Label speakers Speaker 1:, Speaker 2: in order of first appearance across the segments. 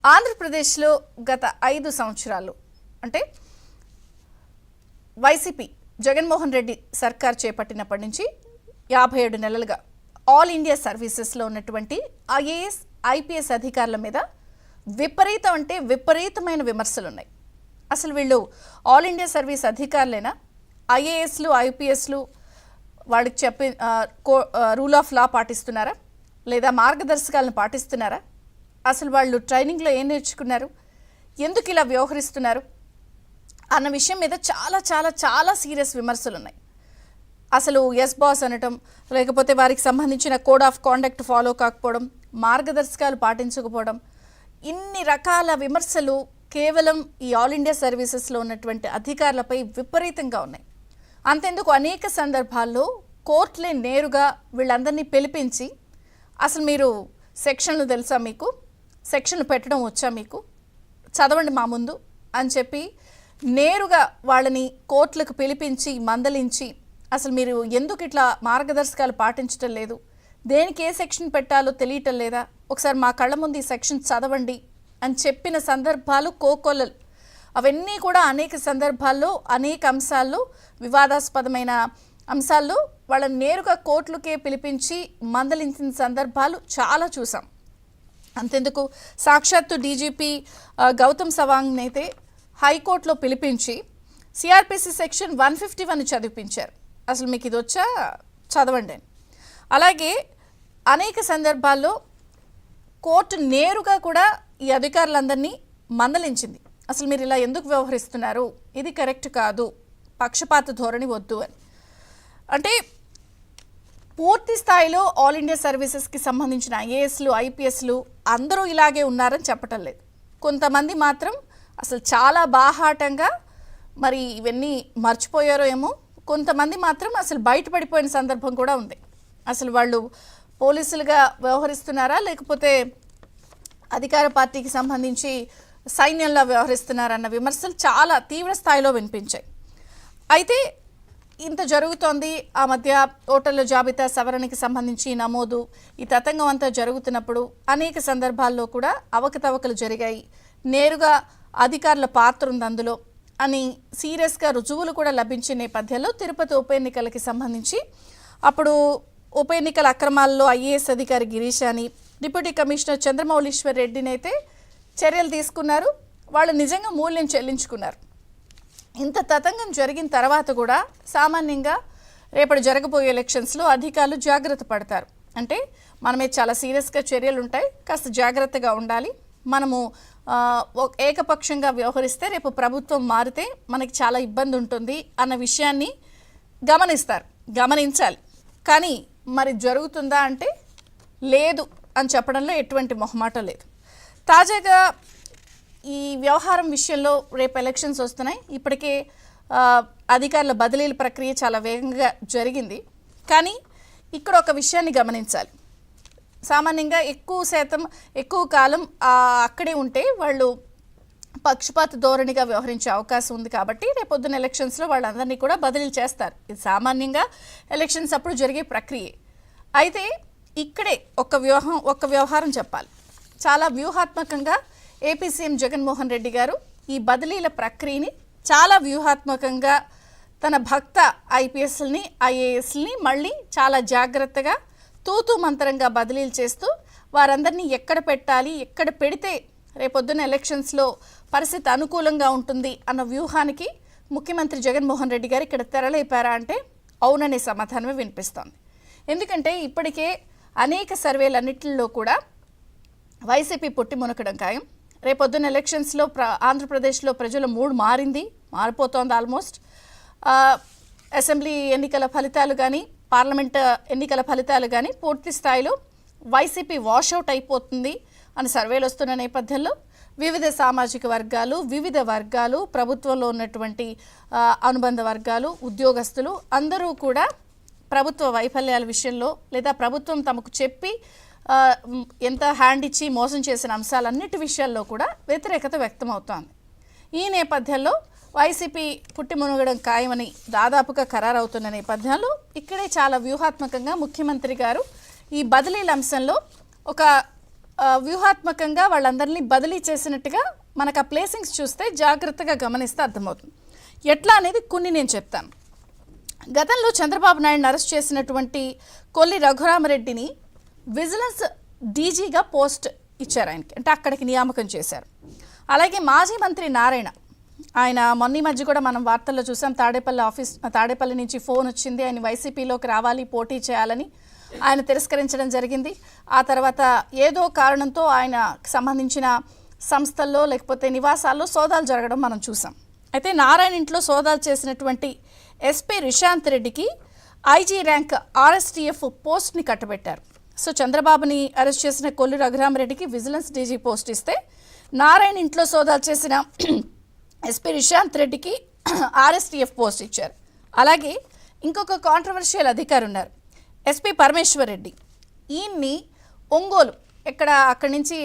Speaker 1: ఆంధ్రప్రదేశ్లో గత 5 సంవత్సరాలు అంటే వైసీపీ జగన్మోహన్ రెడ్డి సర్కార్ చేపట్టినప్పటి నుంచి 57 నెలలుగా ఆల్ ఇండియా సర్వీసెస్లో ఉన్నటువంటి ఐఏఎస్ ఐపీఎస్ అధికారుల మీద విపరీతమైన విమర్శలు ఉన్నాయి. అసలు వీళ్ళు ఆల్ ఇండియా సర్వీస్ అధికారులైనా, ఐఏఎస్లు ఐపీఎస్లు వాళ్ళకి చెప్పి రూల్ ఆఫ్ లా పాటిస్తున్నారా లేదా మార్గదర్శకాలను పాటిస్తున్నారా? అసలు వాళ్ళు ట్రైనింగ్లో ఏం నేర్చుకున్నారు, ఎందుకు ఇలా వ్యవహరిస్తున్నారు అన్న విషయం మీద చాలా చాలా చాలా సీరియస్ విమర్శలు ఉన్నాయి. అసలు ఎస్ బాస్ అనటం, లేకపోతే వారికి సంబంధించిన కోడ్ ఆఫ్ కాండక్ట్ ఫాలో కాకపోవడం, మార్గదర్శకాలు పాటించకపోవడం, ఇన్ని రకాల విమర్శలు కేవలం ఈ ఆల్ ఇండియా సర్వీసెస్లో ఉన్నటువంటి అధికారులపై విపరీతంగా ఉన్నాయి. అంతెందుకు అనేక సందర్భాల్లో కోర్టులే నేరుగా వీళ్ళందరినీ పిలిపించి అసలు మీరు సెక్షన్లు తెలుసా, మీకు సెక్షన్లు పెట్టడం వచ్చా, మీకు చదవండి మా ముందు అని చెప్పి నేరుగా వాళ్ళని కోర్టులకు పిలిపించి మందలించి అసలు మీరు ఎందుకు ఇట్లా మార్గదర్శకాలు పాటించడం లేదు, దేనికి ఏ సెక్షన్ పెట్టాలో తెలియటం లేదా, ఒకసారి మా కళ్ళ ముందు ఈ సెక్షన్ చదవండి అని చెప్పిన సందర్భాలు కోకొల్లలు. అవన్నీ కూడా అనేక సందర్భాల్లో అనేక అంశాల్లో వివాదాస్పదమైన అంశాల్లో వాళ్ళని నేరుగా కోర్టులకే పిలిపించి మందలించిన సందర్భాలు చాలా చూసాం. అంతెందుకు సాక్షాత్తు డీజీపీ గౌతమ్ సవాంగ్ని అయితే హైకోర్టులో పిలిపించి సిఆర్పిసి సెక్షన్ 151 చదివించారు. అసలు మీకు ఇది వచ్చా, చదవండి అని. అలాగే అనేక సందర్భాల్లో కోర్టు నేరుగా కూడా ఈ అధికారులందరినీ మందలించింది. అసలు మీరు ఇలా ఎందుకు వ్యవహరిస్తున్నారు, ఇది కరెక్ట్ కాదు, పక్షపాత ధోరణి వద్దు అని. అంటే పూర్తి స్థాయిలో ఆల్ ఇండియా సర్వీసెస్కి సంబంధించిన ఐఏఎస్లు ఐపీఎస్లు అందరూ ఇలాగే ఉన్నారని చెప్పటం లేదు. కొంతమంది మాత్రం అసలు చాలా బాహాటంగా మరి ఇవన్నీ మర్చిపోయారో ఏమో, కొంతమంది మాత్రం అసలు బయటపడిపోయిన సందర్భం కూడా ఉంది. అసలు వాళ్ళు పోలీసులుగా వ్యవహరిస్తున్నారా లేకపోతే అధికార పార్టీకి సంబంధించి సైన్యంలో వ్యవహరిస్తున్నారన్న విమర్శలు చాలా తీవ్ర స్థాయిలో వినిపించాయి. అయితే ఇంత జరుగుతోంది, ఆ మధ్య ఓటర్ల జాబితా సవరణకి సంబంధించి నమోదు ఈ తతంగం అంతా జరుగుతున్నప్పుడు అనేక సందర్భాల్లో కూడా అవకతవకలు జరిగాయి, నేరుగా అధికారుల పాత్ర ఉంది అందులో అని సీరియస్గా రుజువులు కూడా లభించే నేపథ్యంలో తిరుపతి ఉప ఎన్నికలకి సంబంధించి అప్పుడు ఉప ఎన్నికల అక్రమాల్లో ఐఏఎస్ అధికారి గిరీష్ అని, డిప్యూటీ కమిషనర్ చంద్రమౌళీశ్వర్ రెడ్డిని అయితే చర్యలు తీసుకున్నారు. వాళ్ళు నిజంగా మూల్యం చెల్లించుకున్నారు. ఇంత తతంగం జరిగిన తర్వాత కూడా సామాన్యంగా రేపటి జరగబోయే ఎలక్షన్స్లో అధికారులు జాగ్రత్త పడతారు. అంటే మనమే చాలా సీరియస్గా చర్యలు ఉంటాయి, కాస్త జాగ్రత్తగా ఉండాలి, మనము ఏకపక్షంగా వ్యవహరిస్తే రేపు ప్రభుత్వం మారితే మనకి చాలా ఇబ్బంది ఉంటుంది అన్న విషయాన్ని గమనించాలి. కానీ మరి జరుగుతుందా అంటే లేదు అని చెప్పడంలో ఎటువంటి మొహమాటం లేదు. తాజాగా ఈ వ్యవహారం విషయంలో రేపు ఎలక్షన్స్ వస్తున్నాయి. ఇప్పటికే అధికారుల బదిలీల ప్రక్రియ చాలా వేగంగా జరిగింది. కానీ ఇక్కడ ఒక విషయాన్ని గమనించాలి. సామాన్యంగా ఎక్కువ కాలం అక్కడే ఉంటే వాళ్ళు పక్షపాత ధోరణిగా వ్యవహరించే అవకాశం ఉంది. కాబట్టి రేపొద్దున ఎలక్షన్స్లో వాళ్ళందరినీ కూడా బదిలీలు చేస్తారు. ఇది సామాన్యంగా ఎలక్షన్స్ అప్పుడు జరిగే ప్రక్రియ. అయితే ఇక్కడే ఒక వ్యవహారం చెప్పాలి. చాలా వ్యూహాత్మకంగా ఏపీ సీఎం జగన్మోహన్ రెడ్డి గారు ఈ బదిలీల ప్రక్రియని చాలా వ్యూహాత్మకంగా తన భక్త ఐపీఎస్ని ఐఏఎస్ని మళ్ళీ చాలా జాగ్రత్తగా తూతూ మంత్రంగా బదిలీలు చేస్తూ వారందరినీ ఎక్కడ పెట్టాలి, ఎక్కడ పెడితే రేపొద్దున ఎలక్షన్స్లో పరిస్థితి అనుకూలంగా ఉంటుంది అన్న వ్యూహానికి ముఖ్యమంత్రి జగన్మోహన్ రెడ్డి గారు ఇక్కడ తెరలేపారా అంటే అవుననే సమాధానమే వినిపిస్తోంది. ఎందుకంటే ఇప్పటికే అనేక సర్వేలన్నింటిలో కూడా వైసీపీ పుట్టి మునకడం ఖాయం. రేపొద్దున ఎలక్షన్స్లో ఆంధ్రప్రదేశ్లో ప్రజల మూడ్ మారిపోతోంది ఆల్మోస్ట్. అసెంబ్లీ ఎన్నికల ఫలితాలు కానీ పార్లమెంట్ ఎన్నికల ఫలితాలు కానీ పూర్తి స్థాయిలో వైసీపీ వాషౌట్ అయిపోతుంది అని సర్వేలు వస్తున్న నేపథ్యంలో వివిధ సామాజిక వర్గాలు, వివిధ వర్గాలు, ప్రభుత్వంలో ఉన్నటువంటి అనుబంధ వర్గాలు, ఉద్యోగస్తులు అందరూ కూడా ప్రభుత్వ వైఫల్యాల విషయంలో లేదా ప్రభుత్వం తమకు చెప్పి ఎంత హ్యాండ్ ఇచ్చి మోసం చేసిన అంశాలన్నిటి విషయాల్లో కూడా వ్యతిరేకత వ్యక్తమవుతోంది. ఈ నేపథ్యంలో వైసీపీ పుట్టి మునగడం ఖాయమని దాదాపుగా ఖరారవుతున్న నేపథ్యంలో ఇక్కడే చాలా వ్యూహాత్మకంగా ముఖ్యమంత్రి గారు ఈ బదిలీల అంశంలో ఒక వ్యూహాత్మకంగా వాళ్ళందరినీ బదిలీ చేసినట్టుగా మనకు ఆ ప్లేసింగ్స్ చూస్తే జాగ్రత్తగా గమనిస్తే అర్థమవుతుంది. ఎట్లా అనేది కొన్ని నేను చెప్తాను. గతంలో చంద్రబాబు నాయుడుని అరెస్ట్ చేసినటువంటి కొల్లి రఘురామరెడ్డిని విజిలెన్స్ డీజీగా పోస్ట్ ఇచ్చారు ఆయనకి, అంటే అక్కడికి నియామకం చేశారు. అలాగే మాజీ మంత్రి నారాయణ, ఆయన మొన్న మధ్య కూడా మనం వార్తల్లో చూసాం, తాడేపల్లి నుంచి ఫోన్ వచ్చింది, ఆయన వైసీపీలోకి రావాలి, పోటీ చేయాలని. ఆయన తిరస్కరించడం జరిగింది. ఆ తర్వాత ఏదో కారణంతో ఆయనకు సంబంధించిన సంస్థల్లో లేకపోతే నివాసాల్లో సోదాలు జరగడం మనం చూసాం. అయితే నారాయణ ఇంట్లో సోదాలు చేసినటువంటి ఎస్పీ రిషాంత్ రెడ్డికి ఐజీ ర్యాంక్ ఆర్ఎస్టీఎఫ్ పోస్ట్ని కట్టబెట్టారు. సో చంద్రబాబుని అరెస్ట్ చేసిన కొల్లి రఘురామరెడ్డికి విజిలెన్స్ డీజీ పోస్ట్ ఇస్తే, నారాయణ ఇంట్లో సోదాలు చేసిన ఎస్పీ రిషాంత్ రెడ్డికి ఆర్ఎస్టీఎఫ్ పోస్ట్ ఇచ్చారు. అలాగే ఇంకొక కాంట్రవర్షియల్ అధికారి ఉన్నారు, ఎస్పీ పరమేశ్వర్ రెడ్డి. ఈయన్ని ఒంగోలు అక్కడి నుంచి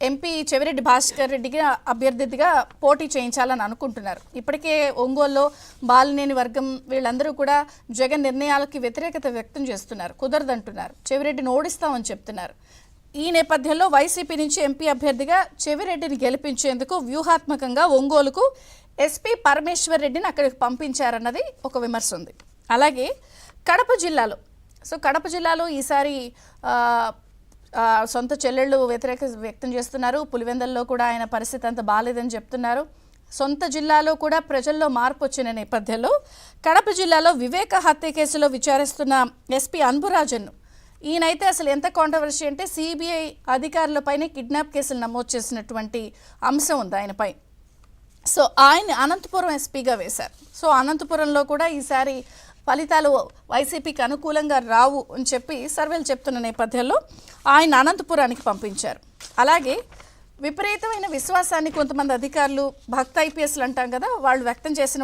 Speaker 1: ఎంపీ చెవిరెడ్డి భాస్కర్ రెడ్డికి అభ్యర్థిగా పోటీ చేయించాలని అనుకుంటున్నారు. ఇప్పటికే ఒంగోలులో బాలినేని వర్గం వీళ్ళందరూ కూడా జగన్ నిర్ణయాలకి వ్యతిరేకత వ్యక్తం చేస్తున్నారు, కుదరదంటున్నారు, చెవిరెడ్డిని ఓడిస్తామని చెప్తున్నారు. ఈ నేపథ్యంలో వైసీపీ నుంచి ఎంపీ అభ్యర్థిగా చెవిరెడ్డిని గెలిపించేందుకు వ్యూహాత్మకంగా ఒంగోలుకు ఎస్పీ పరమేశ్వర్ రెడ్డిని అక్కడికి పంపించారన్నది ఒక విమర్శ ఉంది. అలాగే కడప జిల్లాలో ఈసారి సొంత చెల్లెళ్ళు వ్యతిరేక వ్యక్తం చేస్తున్నారు. పులివెందల్లో కూడా ఆయన పరిస్థితి అంత బాగాలేదని చెప్తున్నారు. సొంత జిల్లాలో కూడా ప్రజల్లో మార్పు వచ్చిన నేపథ్యంలో కడప జిల్లాలో వివేక హత్య కేసులో విచారిస్తున్న ఎస్పీ అన్బురాజన్ను, ఈయనైతే అసలు ఎంత కాంట్రవర్సీ అంటే సిబిఐ అధికారులపైనే కిడ్నాప్ కేసులు నమోదు చేసినటువంటి అంశం ఉంది ఆయనపై. సో ఆయన అనంతపురం ఎస్పీగా వేశారు. సో అనంతపురంలో కూడా ఈసారి ఫలితాలు వైసీపీకి అనుకూలంగా రావు అని చెప్పి సర్వేలు చెప్తున్న నేపథ్యంలో ఆయన అనంతపురానికి పంపించారు. అలాగే విపరీతమైన విశ్వాసాన్ని కొంతమంది అధికారులు, భక్త ఐపీఎస్లు అంటాం కదా, వాళ్ళు వ్యక్తం చేసిన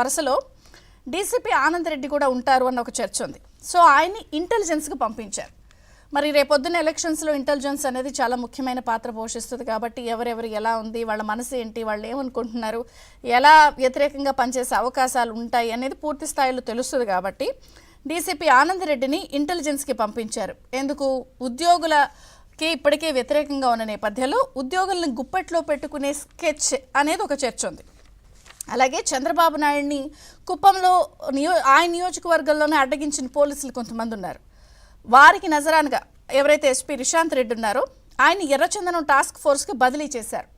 Speaker 1: వరుసలో డీసీపీ ఆనంద్ రెడ్డి కూడా ఉంటారు అన్న ఒక చర్చ ఉంది. సో ఆయన్ని ఇంటెలిజెన్స్కి పంపించారు. మరి రేపొద్దున ఎలక్షన్స్లో ఇంటెలిజెన్స్ అనేది చాలా ముఖ్యమైన పాత్ర పోషిస్తుంది కాబట్టి ఎవరెవరు ఎలా ఉంది, వాళ్ళ మనసు ఏంటి, వాళ్ళు ఏమనుకుంటున్నారు, ఎలా వ్యతిరేకంగా పనిచేసే అవకాశాలు ఉంటాయి అనేది పూర్తి స్థాయిలో తెలుస్తుంది. కాబట్టి డీసీపీ ఆనంద్ రెడ్డిని ఇంటెలిజెన్స్కి పంపించారు. ఎందుకు? ఉద్యోగులకి ఇప్పటికే వ్యతిరేకంగా ఉన్న నేపథ్యంలో ఉద్యోగులను గుప్పెట్లో పెట్టుకునే స్కెచ్ అనేది ఒక చర్చ ఉంది. అలాగే చంద్రబాబు నాయుడిని కుప్పంలో ఆయన నియోజకవర్గంలోనే అడ్డగించిన పోలీసులు కొంతమంది ఉన్నారు. వారికి నజరానుగా ఎవరైతే ఎస్పీ రిషాంత్ రెడ్డి ఉన్నారో ఆయన ఎర్రచందనం టాస్క్ ఫోర్స్కి బదిలీ చేశారు.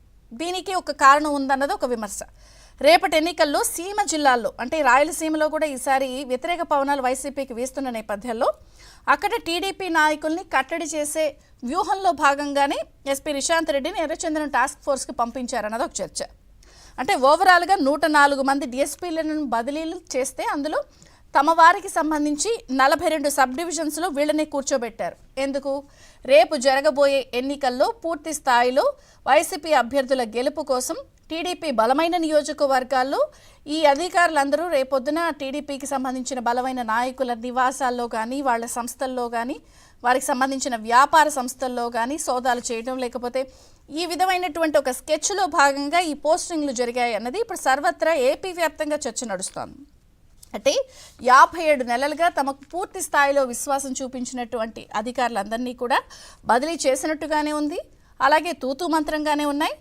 Speaker 1: దీనికి ఒక కారణం ఉందన్నది ఒక విమర్శ. రేపటి ఎన్నికల్లో సీమ జిల్లాల్లో అంటే రాయలసీమలో కూడా ఈసారి వ్యతిరేక పవనాలు వైసీపీకి వీస్తున్న నేపథ్యంలో అక్కడ టీడీపీ నాయకుల్ని కట్టడి చేసే వ్యూహంలో భాగంగానే ఎస్పీ రిషాంత్ రెడ్డిని ఎర్రచందనం టాస్క్ ఫోర్స్కి పంపించారన్నది ఒక చర్చ. అంటే ఓవరాల్గా 104 మంది డిఎస్పీలను బదిలీలు చేస్తే అందులో తమ వారికి సంబంధించి 42 సబ్ డివిజన్స్లో వీళ్ళని కూర్చోబెట్టారు. ఎందుకు? రేపు జరగబోయే ఎన్నికల్లో పూర్తి స్థాయిలో వైసీపీ అభ్యర్థుల గెలుపు కోసం టీడీపీ బలమైన నియోజకవర్గాల్లో ఈ అధికారులందరూ రేపొద్దున టీడీపీకి సంబంధించిన బలమైన నాయకుల నివాసాల్లో కానీ, వాళ్ళ సంస్థల్లో కానీ, వారికి సంబంధించిన వ్యాపార సంస్థల్లో కానీ సోదాలు చేయడం, లేకపోతే ఈ విధమైనటువంటి ఒక స్కెచ్లో భాగంగా ఈ పోస్టింగ్లు జరిగాయి అన్నది ఇప్పుడు సర్వత్రా ఏపీ వ్యాప్తంగా చర్చ నడుస్తోంది. అంటే 57 నెలలుగా తమకు పూర్తి స్థాయిలో విశ్వాసం చూపించినటువంటి అధికారులందరినీ కూడా బదిలీ చేసినట్టుగానే ఉంది. అలాగే తూతూ మంత్రంగానే ఉన్నాయి.